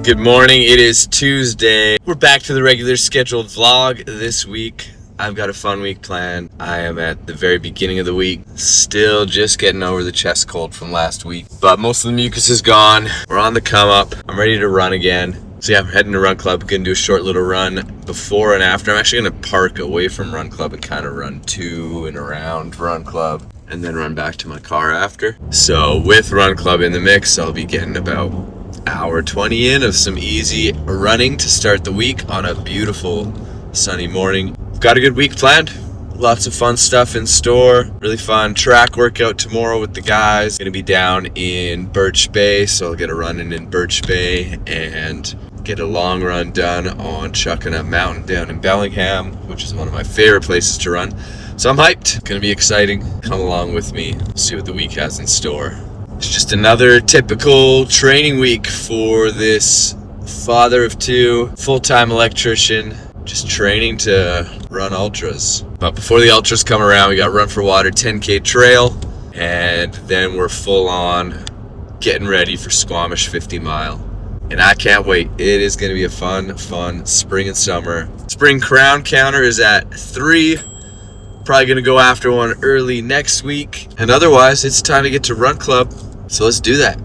Good morning, it is Tuesday. We're back to the regular scheduled vlog this week. I've got a fun week planned. I am at the very beginning of the week, still just getting over the chest cold from last week. But most of the mucus is gone. We're on the come up. I'm ready to run again. So yeah, I'm heading to Run Club. Gonna do a short little run before and after. I'm actually gonna park away from Run Club and kind of run to and around Run Club and then run back to my car after. So with Run Club in the mix, I'll be getting about hour 20 in of some easy running to start the week on a beautiful sunny morning. I've got a good week planned. Lots of fun stuff in store. Really fun track workout tomorrow with the guys. Gonna be down in Birch Bay, so I'll get a run in Birch Bay and get a long run done on Chuckanut Mountain down in Bellingham, which is one of my favorite places to run. So I'm hyped. Gonna be exciting. Come along with me. See what the week has in store. It's just another typical training week for this father of two, full-time electrician, just training to run ultras. But before the ultras come around, we got Run for Water 10K trail, and then we're full on getting ready for Squamish 50 mile. And I can't wait. It is going to be a fun spring and summer. Spring crown counter is at 3. Probably going to go after one early next week. And otherwise, it's time to get to Run Club. So let's do that.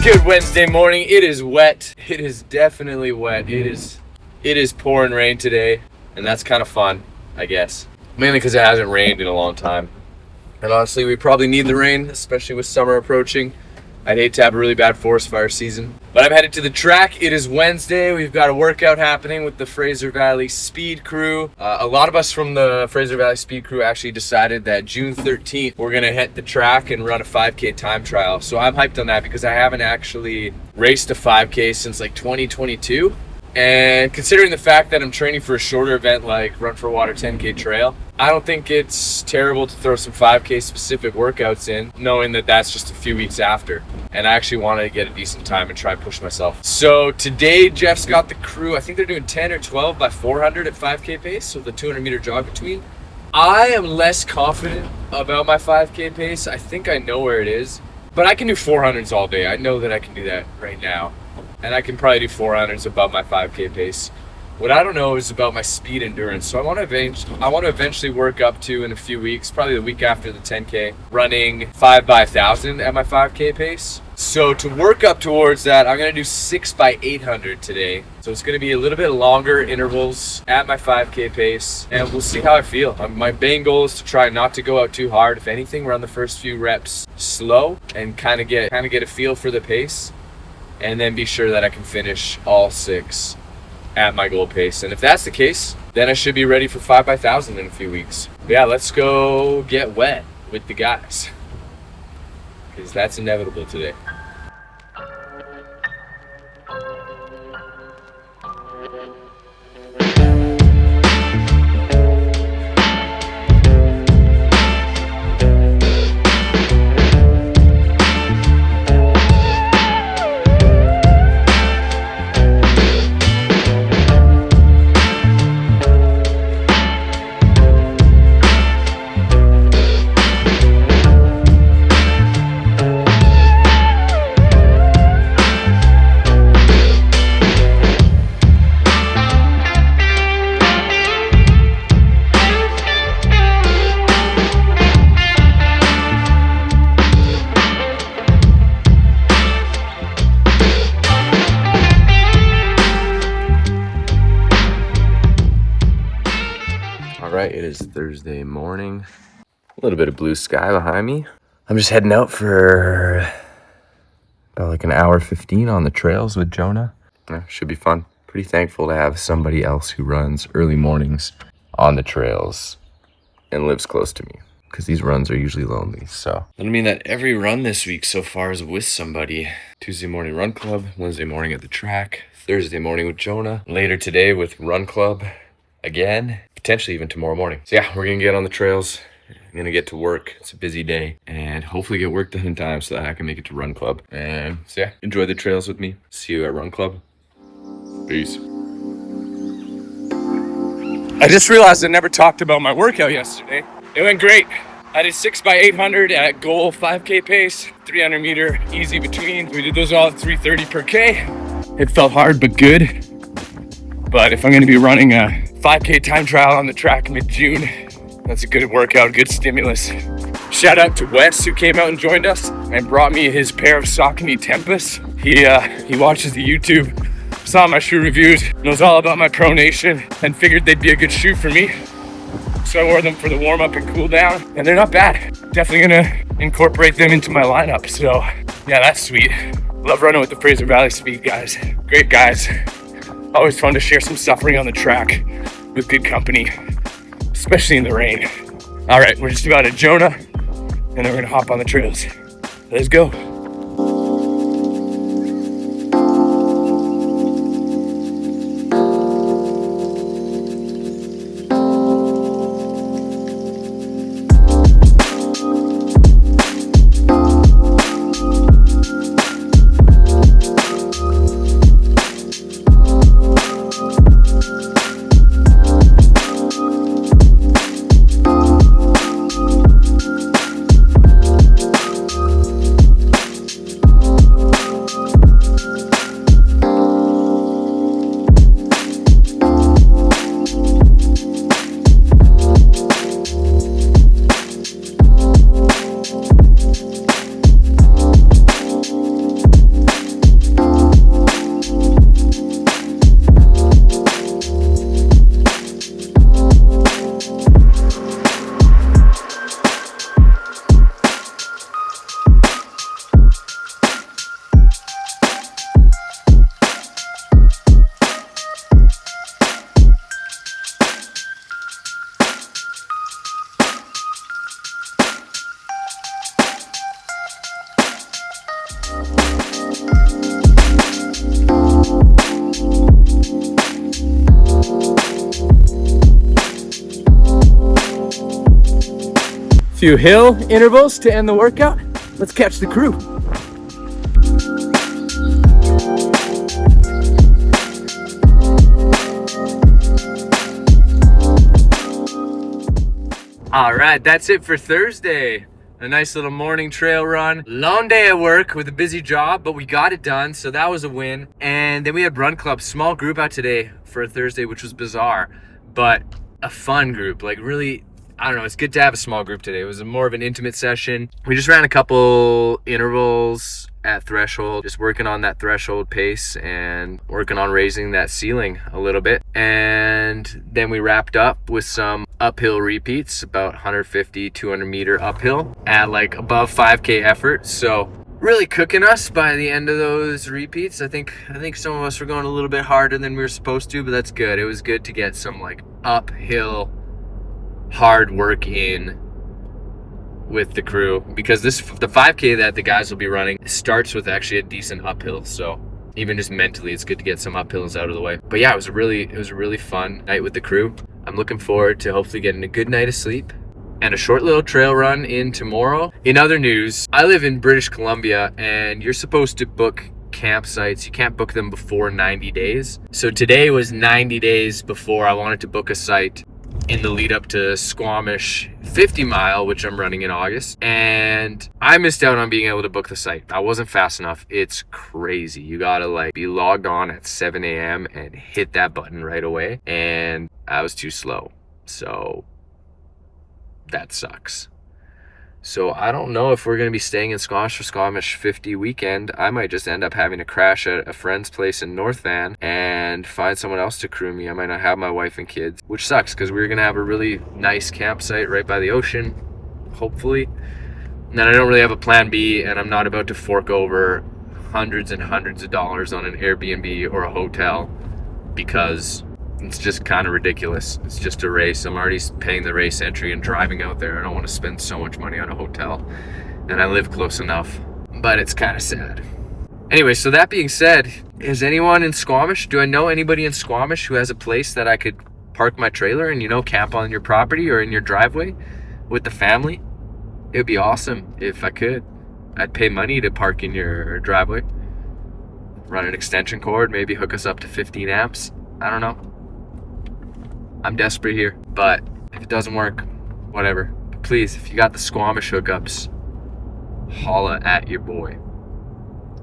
Good Wednesday morning. It is wet. It is definitely wet. It is pouring rain today, and that's kind of fun, I guess. Mainly because it hasn't rained in a long time. And honestly, we probably need the rain, especially with summer approaching. I'd hate to have a really bad forest fire season. But I'm headed to the track. It is Wednesday. We've got a workout happening with the Fraser Valley Speed Crew. A lot of us from the Fraser Valley Speed Crew actually decided that June 13th, we're gonna hit the track and run a 5K time trial. So I'm hyped on that because I haven't actually raced a 5K since like 2022. And considering the fact that I'm training for a shorter event like Run for Water 10K trail, I don't think it's terrible to throw some 5K specific workouts in, knowing that that's just a few weeks after. And I actually wanted to get a decent time and try and push myself. So today, Jeff's got the crew. I think they're doing 10 or 12 by 400 at 5K pace, so the 200 meter jog between. I am less confident about my 5K pace. I think I know where it is, but I can do 400s all day. I know that I can do that right now. And I can probably do 400s above my 5K pace. What I don't know is about my speed endurance. So I want to eventually work up to, in a few weeks, probably the week after the 10K, running 5 by 1,000 at my 5K pace. So to work up towards that, I'm going to do 6 by 800 today. So it's going to be a little bit longer intervals at my 5K pace, and we'll see how I feel. My main goal is to try not to go out too hard. If anything, run the first few reps slow and kind of get a feel for the pace, and then be sure that I can finish all 6 at my goal pace. And if that's the case, then I should be ready for 5 by 1,000 in a few weeks. But yeah, let's go get wet with the guys, because that's inevitable today. right, it is Thursday morning. A little bit of blue sky behind me. I'm just heading out for about like an hour 15 on the trails with Jonah. Yeah, should be fun. Pretty thankful to have somebody else who runs early mornings on the trails and lives close to me, because these runs are usually lonely. So that mean that every run this week so far is with somebody. Tuesday morning run club, Wednesday morning at the track, Thursday morning with Jonah, later today with run club again, potentially even tomorrow morning. So yeah, we're gonna get on the trails. I'm gonna get to work. It's a busy day, and hopefully get work done in time so that I can make it to run club. And so yeah, enjoy the trails with me. See you at run club. Peace. I just realized I never talked about my workout yesterday. It went great. I did 6x800 at goal 5K pace, 300 meter easy between. We did those all at 330 per K. It felt hard but good. But if I'm gonna be running a 5K time trial on the track mid-June, that's a good workout, good stimulus. Shout out to Wes, who came out and joined us and brought me his pair of Saucony Tempus. He watches the YouTube, saw my shoe reviews, knows all about my pronation, and figured they'd be a good shoe for me. So I wore them for the warm up and cool down, and they're not bad. Definitely gonna incorporate them into my lineup. So yeah, that's sweet. Love running with the Fraser Valley Speed guys. Great guys. Always fun to share some suffering on the track with good company, especially in the rain. All right, we're just about at Jonah, and then we're gonna hop on the trails. Let's go. Few hill intervals to end the workout. Let's catch the crew. All right, that's it for Thursday. A nice little morning trail run. Long day at work with a busy job, but we got it done, so that was a win. And then we had run club, small group out today for a Thursday, which was bizarre, but a fun group. Like really, I don't know, it's good to have a small group today. It was more of an intimate session. We just ran a couple intervals at threshold, just working on that threshold pace and working on raising that ceiling a little bit. And then we wrapped up with some uphill repeats, about 150, 200 meter uphill at like above 5K effort. So really cooking us by the end of those repeats. I think some of us were going a little bit harder than we were supposed to, but that's good. It was good to get some like uphill hard work in with the crew, because the 5K that the guys will be running starts with actually a decent uphill. So even just mentally, it's good to get some uphills out of the way. But yeah, it was a really fun night with the crew. I'm looking forward to hopefully getting a good night of sleep and a short little trail run in tomorrow. In other news, I live in British Columbia, and you're supposed to book campsites. You can't book them before 90 days. So today was 90 days before I wanted to book a site in the lead up to Squamish 50 mile, which I'm running in August. And I missed out on being able to book the site. I wasn't fast enough. It's crazy. You gotta like be logged on at 7 a.m. and hit that button right away. And I was too slow. So that sucks. So I don't know if we're going to be staying in Squamish for Squamish 50 weekend. I might just end up having to crash at a friend's place in North Van and find someone else to crew me. I might not have my wife and kids, which sucks because we're going to have a really nice campsite right by the ocean, hopefully. And then I don't really have a plan B, and I'm not about to fork over hundreds and hundreds of dollars on an Airbnb or a hotel because it's just kind of ridiculous. It's just a race. I'm already paying the race entry and driving out there. I don't want to spend so much money on a hotel, and I live close enough, but it's kind of sad. Anyway, so that being said, is anyone in Squamish? Do I know anybody in Squamish who has a place that I could park my trailer and, camp on your property or in your driveway with the family? It would be awesome if I could. I'd pay money to park in your driveway, run an extension cord, maybe hook us up to 15 amps. I don't know. I'm desperate here, but if it doesn't work, whatever. But please, if you got the Squamish hookups, holla at your boy.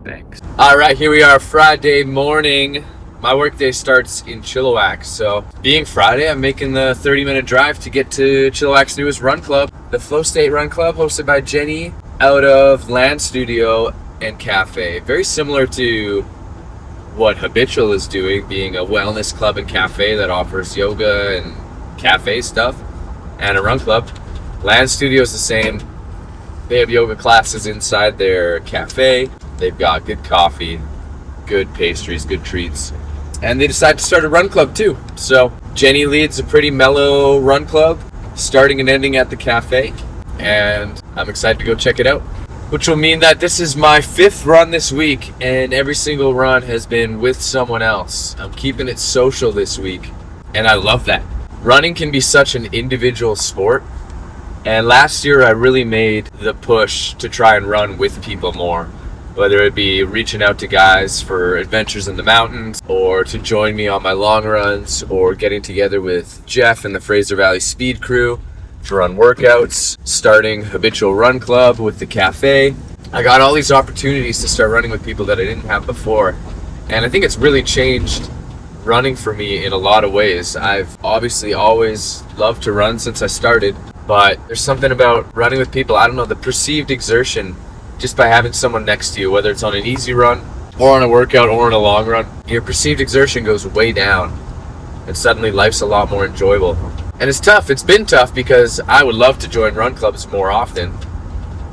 Thanks. All right, here we are, Friday morning. My workday starts in Chilliwack, so being Friday, I'm making the 30-minute drive to get to Chilliwack's newest run club, the Flow State Run Club, hosted by Jenny out of Land Studio and Cafe. Very similar to what Habitual is doing, being a wellness club and cafe that offers yoga and cafe stuff, and a run club. Land Studio is the same. They have yoga classes inside their cafe. They've got good coffee, good pastries, good treats. And they decided to start a run club too. So Jenny leads a pretty mellow run club, starting and ending at the cafe. And I'm excited to go check it out. Which will mean that this is my 5th run this week, and every single run has been with someone else. I'm keeping it social this week, and I love that. Running can be such an individual sport, and last year I really made the push to try and run with people more. Whether it be reaching out to guys for adventures in the mountains, or to join me on my long runs, or getting together with Jeff and the Fraser Valley Speed Crew to run workouts, starting Habitual Run Club with the cafe. I got all these opportunities to start running with people that I didn't have before, and I think it's really changed running for me in a lot of ways. I've obviously always loved to run since I started, but there's something about running with people, I don't know, the perceived exertion just by having someone next to you, whether it's on an easy run or on a workout or on a long run, your perceived exertion goes way down, and suddenly life's a lot more enjoyable. And it's tough. It's been tough because I would love to join run clubs more often,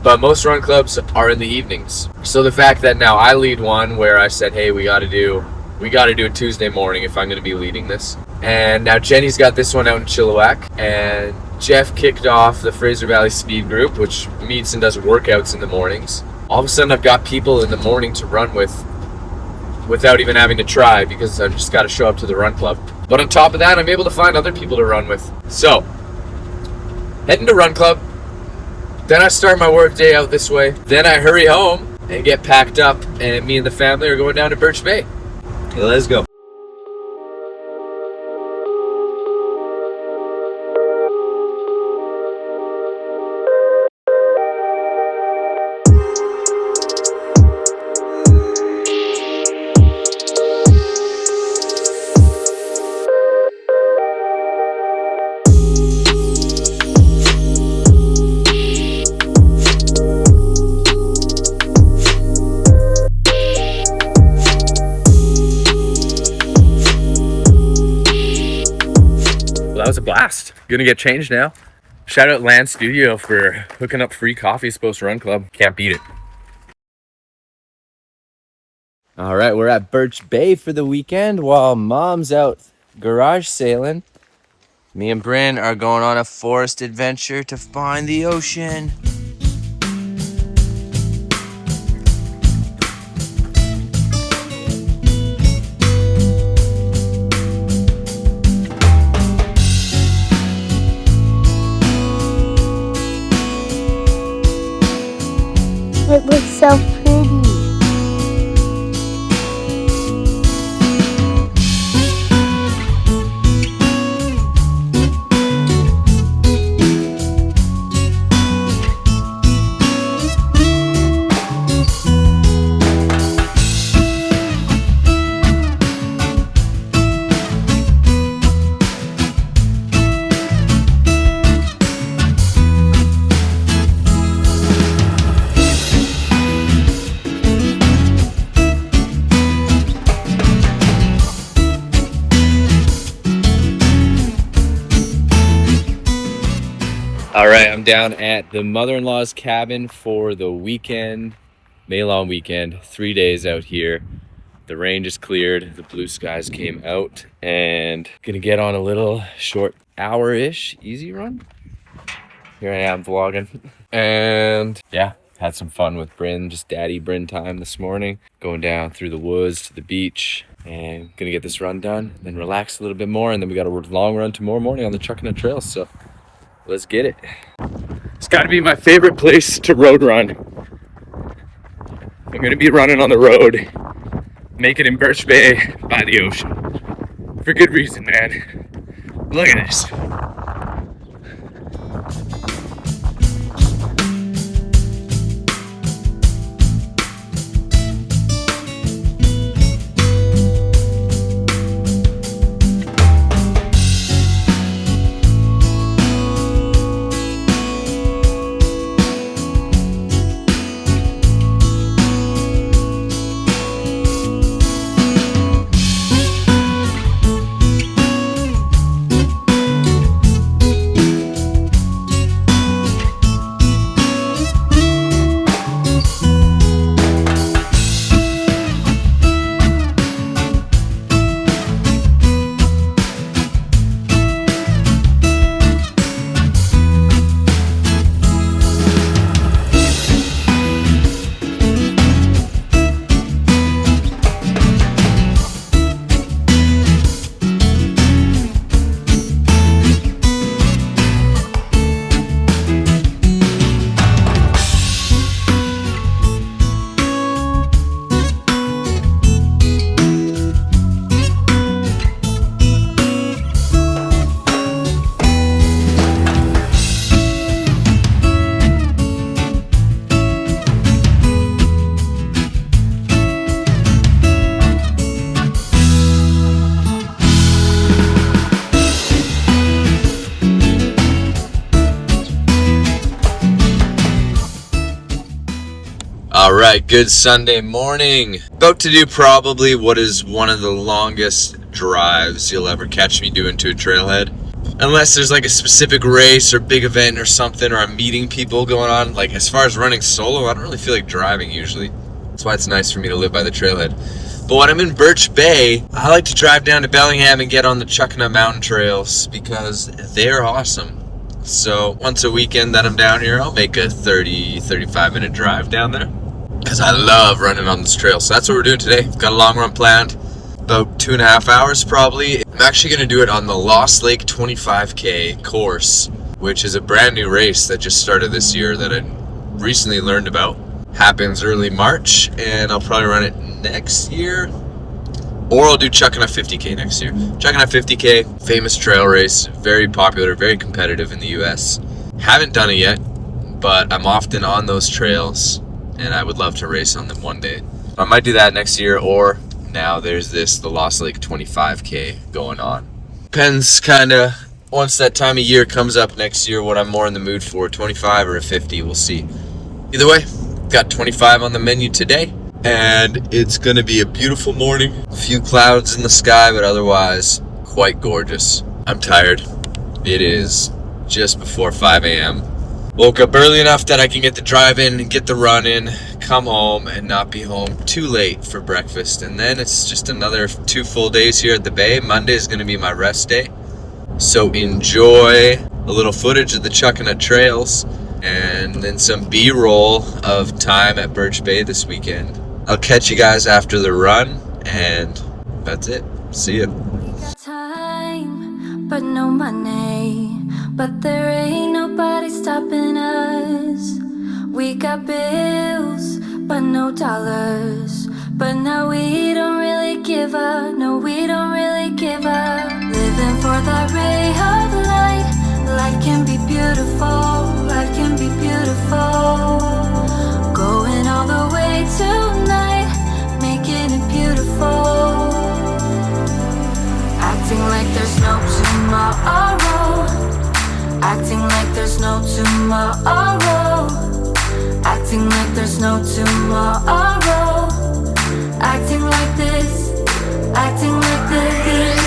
but most run clubs are in the evenings. So the fact that now I lead one where I said, hey, we got to do a Tuesday morning if I'm going to be leading this. And now Jenny's got this one out in Chilliwack, and Jeff kicked off the Fraser Valley Speed Group, which meets and does workouts in the mornings. All of a sudden I've got people in the morning to run with without even having to try, because I've just got to show up to the run club. But on top of that, I'm able to find other people to run with. So, heading to run club, then I start my work day out this way, then I hurry home and get packed up, and me and the family are going down to Birch Bay. Okay, let's go. That was a blast. Gonna get changed now. Shout out Land Studio for hooking up free coffees post run club. Can't beat it. All right, we're at Birch Bay for the weekend while Mom's out garage sailing. Me and Bryn are going on a forest adventure to find the ocean. It looks so pretty. right, I'm down at the mother-in-law's cabin for the weekend, May-long weekend, 3 days out here. The rain just cleared, the blue skies came out, and gonna get on a little short hour-ish easy run. Here I am vlogging. And yeah, had some fun with Bryn, just daddy Bryn time this morning. Going down through the woods to the beach and gonna get this run done, then relax a little bit more, and then we got a long run tomorrow morning on the Chuckanut Trail, so let's get it. It's gotta be my favorite place to road run. I'm gonna be running on the road, make it in Birch Bay by the ocean. For good reason, man. Look at this. All right, good Sunday morning. About to do probably what is one of the longest drives you'll ever catch me doing to a trailhead. Unless there's like a specific race or big event or something, or I'm meeting people going on. Like as far as running solo, I don't really feel like driving usually. That's why it's nice for me to live by the trailhead. But when I'm in Birch Bay, I like to drive down to Bellingham and get on the Chuckanut mountain trails because they're awesome. So once a weekend that I'm down here, I'll make a 30-35 minute drive down there. Because I love running on this trail. So that's what we're doing today. Got a long run planned, about 2.5 hours probably. I'm actually going to do it on the Lost Lake 25K course, which is a brand new race that just started this year that I recently learned about. Happens early March, and I'll probably run it next year. Or I'll do Chuckanut 50K next year. Chuckanut 50K, famous trail race, very popular, very competitive in the US. Haven't done it yet, but I'm often on those trails. And I would love to race on them one day. I might do that next year, or now there's the Lost Lake 25K going on. Depends kind of, once that time of year comes up next year, what I'm more in the mood for, 25 or a 50, we'll see. Either way, got 25 on the menu today, and it's gonna be a beautiful morning. A few clouds in the sky, but otherwise quite gorgeous. I'm tired. It is just before 5 a.m. Woke up early enough that I can get the drive in, get the run in, come home, and not be home too late for breakfast. And then it's just another 2 full days here at the Bay. Monday is going to be my rest day. So enjoy a little footage of the Chuckanut trails and then some B-roll of time at Birch Bay this weekend. I'll catch you guys after the run, and that's it. See ya. Time, but no money. But there ain't nobody stopping us. We got bills, but no dollars. But now we don't really give up. No, we don't really give up. Living for the ray of light. Life can be beautiful. Life can be beautiful. Going all the way tonight, making it beautiful. Acting like there's no tomorrow. Acting like there's no tomorrow. Acting like there's no tomorrow. Acting like this. Acting like this.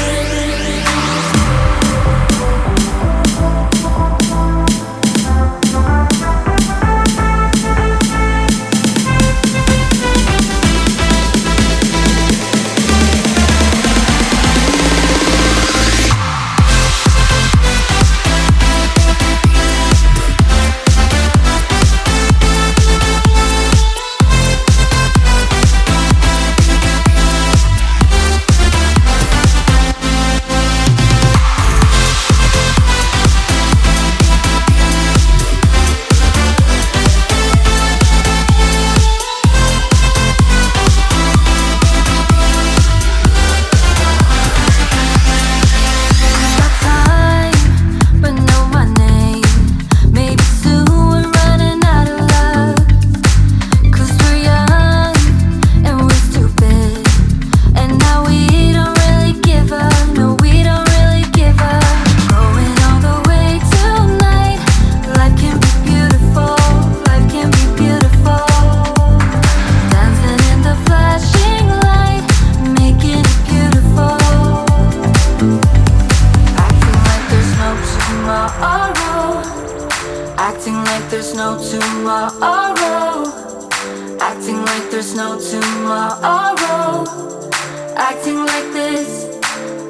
tomorrow. Acting like this,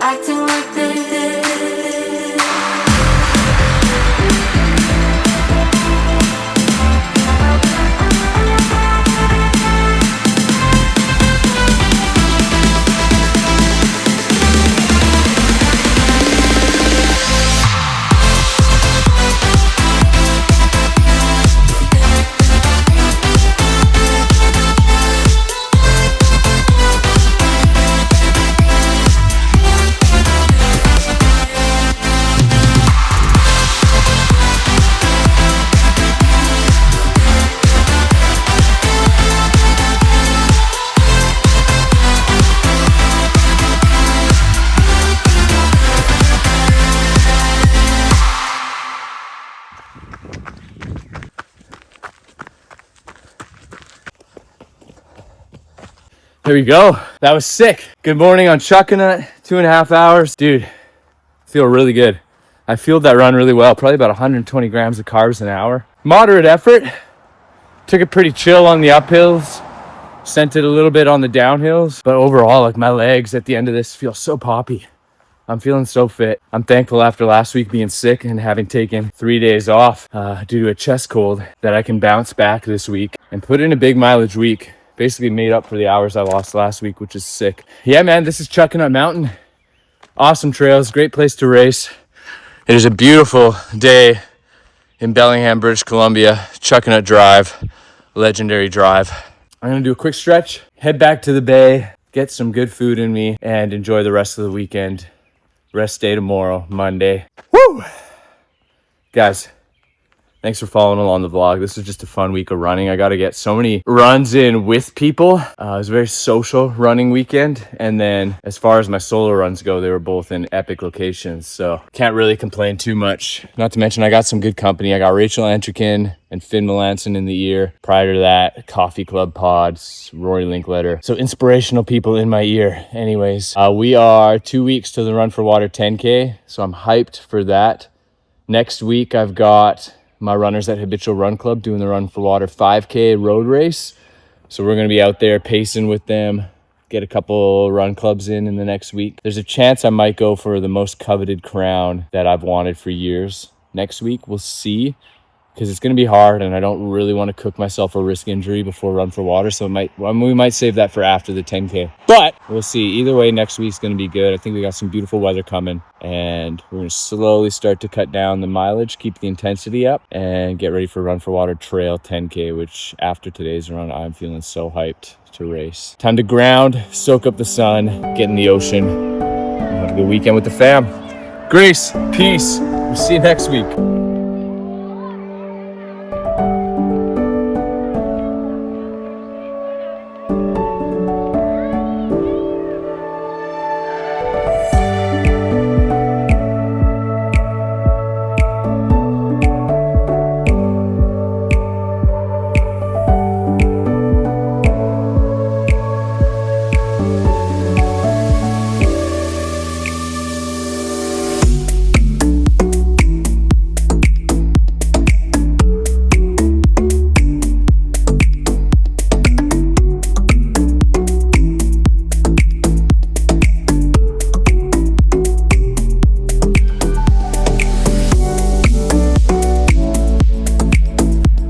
acting like this. There we go. That was sick. Good morning on Chuckanut. 2.5 hours. Dude, feel really good. I fueled that run really well. Probably about 120 grams of carbs an hour. Moderate effort. Took it pretty chill on the uphills. Sent it a little bit on the downhills. But overall, like my legs at the end of this feel so poppy. I'm feeling so fit. I'm thankful after last week being sick and having taken 3 days off due to a chest cold that I can bounce back this week and put in a big mileage week. Basically made up for the hours I lost last week, which is sick. Yeah, man, this is Chuckanut Mountain. Awesome trails, great place to race. It is a beautiful day in Bellingham, British Columbia. Chuckanut Drive, legendary drive. I'm gonna do a quick stretch, head back to the bay, get some good food in me, and enjoy the rest of the weekend. Rest day tomorrow, Monday. Woo! Guys, thanks for following along the vlog. This was just a fun week of running. I got to get so many runs in with people. It was a very social running weekend. And then as far as my solo runs go, they were both in epic locations. So can't really complain too much. Not to mention I got some good company. I got Rachel Entrekin and Finn Melanson in the ear. Prior to that, Coffee Club Pods, Rory Linkletter. So inspirational people in my ear. Anyways, we are 2 weeks to the Run for Water 10K. So I'm hyped for that. Next week, I've got my runners at Habitual Run Club doing the Run for Water 5K road race. So we're going to be out there pacing with them, get a couple run clubs in the next week. There's a chance I might go for the most coveted crown that I've wanted for years. Next week, we'll see, because it's going to be hard and I don't really want to cook myself a risk injury before Run for Water. So we might save that for after the 10K, but we'll see. Either way, next week's going to be good. I think we got some beautiful weather coming and we're going to slowly start to cut down the mileage, keep the intensity up, and get ready for Run for Water Trail 10K, which after today's run, I'm feeling so hyped to race. Time to ground, soak up the sun, get in the ocean, and have a good weekend with the fam. Grace, peace. We'll see you next week.